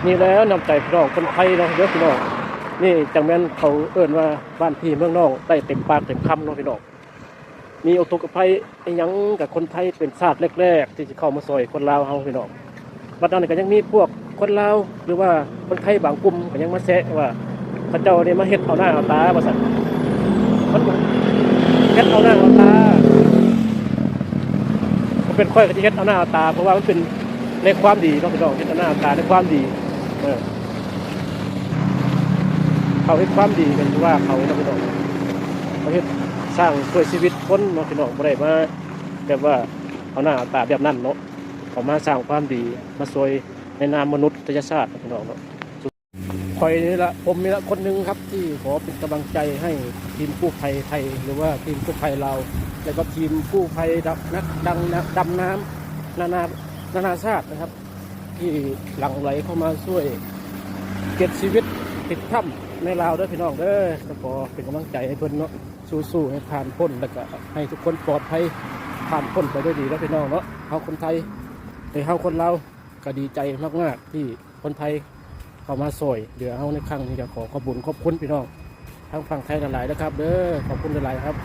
นี่แล้วนำใจพี่น้องคนไทยเนาะเยอะพี่น้องนี่จังแม่นเขาเอิ่นว่าบ้านพี่เมืองน้องได้เต็มปากเต็มคำเนาะพี่น้องมีอุทกภัยไอ้หยังกับคนไทยเป็นชาติแรกๆที่จะเข้ามาซอยคนลาวเฮาพี่น้องบัดนั้นก็ยังมีพวกคนลาวหรือว่าคนไทยบางกลุ่มก็ยังมาแซะว่าเขาเจ้านี่มาเฮ็ดเอาหน้าเอาตาว่าซั่นมันเฮ็ดเอาหน้าเอาตามันเป็นค่อยก็สิเฮ็ดเอาหน้าเอาตาเพราะว่ามันเป็นในความดีเนาะพี่น้องเฮ็ดเอาหน้าเอาตาในความดีเขาเฮ็ดความดีกันว่าเขาเนาะพี่น้องเขาเฮ็ดสร้างช่วยชีวิตคนเนาะพี่น้องบ่ได้มาแบบว่าเอาหน้าเอาตาแบบนั้นเนาะเขามาสร้างความดีมาช่วยในนามมนุษยชาติพี่น้องเนาะคอยนี่ละผมนี่ละคนหนึ่งครับที่ขอเป็นกำลังใจให้ทีมกู้ภัยไทยหรือว่าทีมกู้ภัยลาวแล้วก็ทีมกู้ภัยนักดำน้ำนานาชาตินะครับที่หลั่งไหลเข้ามาช่วยเก็บชีวิตติดถ้ำในลาวด้วยพี่น้องเด้อก็ขอเป็นกำลังใจให้เพิ่นเนาะสู้ๆให้ผ่านพ้นแล้วก็ให้ทุกคนปลอดภัยผ่านพ้นไปด้วยดีแล้วพี่น้องเนาะเฮาคนไทยเฮาคนลาวก็ดีใจมากๆที่คนไทยเข้ามาช่วยเหลือเฮาในครั้งนี้จะขอขอบคุณพี่น้องทั้งฝั่งไทยหลายๆนะครับเด้อขอบคุณหลายๆครับ